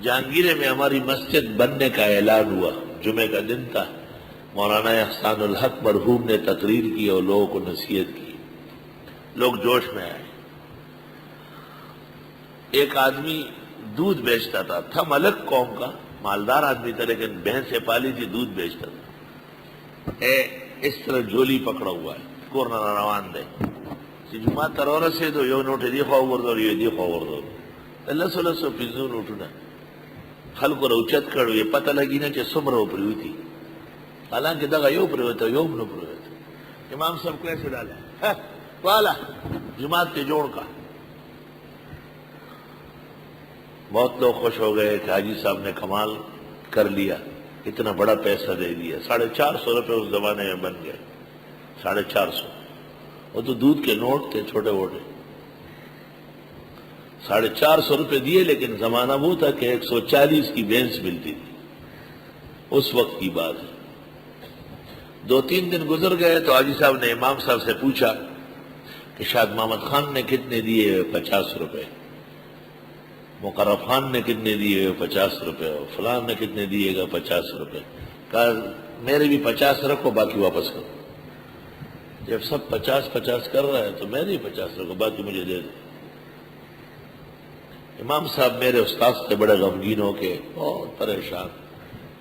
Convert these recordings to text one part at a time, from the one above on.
جہانگیرے میں ہماری مسجد بننے کا اعلان ہوا، جمعے کا دن تھا، مولانا احسان الحق مرحوم نے تقریر کی اور لوگوں کو نصیحت کی، لوگ جوش میں آئے۔ ایک آدمی دودھ بیچتا تھا ملک قوم کا، مالدار آدمی تھا لیکن بھینسیں پالی تھی، دودھ بیچتا تھا۔ اس طرح جولی پکڑا ہوا ہے، کورنا روان دے جمعہ ترور سے تو یہ نوٹ دی خواہ وردو یہ دی خواہ وردو اللہ صلی اللہ سو پیزو نوٹونا خلق روچت کردو، یہ پتہ لگی نا چھ سمر ہو پریو تھی، حالانکہ دگا یو پریو تھا یو منو پریو تھا۔ امام صاحب کو ایسے ڈالا والا جماعت کے جوڑ کا، بہت لوگ خوش ہو گئے کہ حاجی صاحب نے کمال کر لیا، اتنا بڑا پیسہ دے دیا۔ 450 روپے اس زمانے میں بن گئے، 450۔ وہ تو دودھ کے نوٹ تھے چھوٹے موٹے، 450 روپے دیے، لیکن زمانہ وہ تھا کہ 140 کی بینس ملتی تھی، اس وقت کی بات ہے۔ 2-3 دن گزر گئے تو حاجی صاحب نے امام صاحب سے پوچھا کہ شاید محمد خان نے کتنے دیے؟ 50 روپے۔ مقرب خان نے کتنے دیے؟ 50 روپے۔ فلان نے کتنے دیے گا؟ 50 روپے۔ کہا میرے بھی 50 رکھو، باقی واپس کرو۔ جب سب 50 کر رہا ہے تو میں نہیں 50 رکھو، باقی مجھے دے دو۔ امام صاحب میرے استاد سے بڑے غمگین ہو کے بہت پریشان،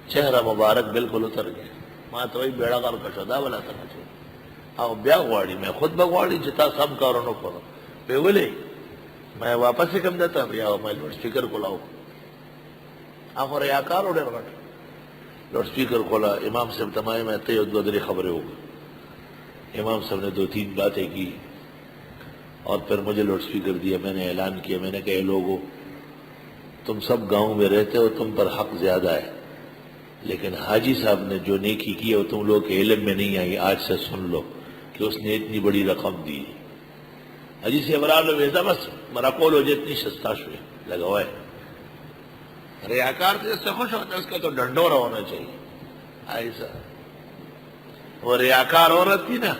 چہرہ مبارک بالکل اتر گیا۔ ماں تو وہی بیڑا کار کشدا بلا تھا مجھے آؤ بیا گواڑی میں خود بگواڑی جتا سم کارو نو کرو پہ بولے میں واپس ہی کم دیتا بیا میں لوڈ سپیکر کو لاؤ آپ اور یاکار اڑے رکھا لوڈ سپیکر کھولا، امام صاحب تمام میں تے دو دری خبریں ہو گئی۔ امام صاحب نے 2-3 باتیں کی اور پھر مجھے لوڈ سپیکر دیا، میں نے اعلان کیا، میں نے کہا اے لوگو تم سب گاؤں میں رہتے ہو، تم پر حق زیادہ ہے، لیکن حاجی صاحب نے جو نیکی کی ہے وہ تم لوگ کے علم میں نہیں آئی، آج سے سن لو کہ اس نے اتنی بڑی رقم دی۔ حاجی سے برالو ویزا بس مرکول ہو جتنی شستاش ہوئے لگا ہوا ہے، ریاکار سے اس سے خوش ہوتا ہے، اس کا تو ڈنڈورا ہونا چاہیے۔ ایسا وہ ریاکار عورت تھی نا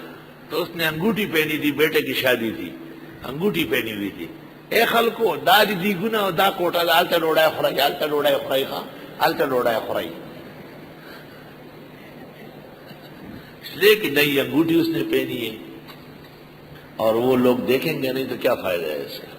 تو اس نے انگوٹھی پہنی تھی، بیٹے کی شادی تھی، انگوٹھی پہنی ہوئی تھی۔ اے خلقو دا دی گنا دا کوٹا دا آلتا ڈوڑا خرائی، آلتا ڈوڑا خرائی خواہ آلتا ڈوڑا خرائی، اس لیے کہ نئی انگوٹھی اس نے پہنی ہے، اور وہ لوگ دیکھیں گے نہیں تو کیا فائدہ ہے اس کا۔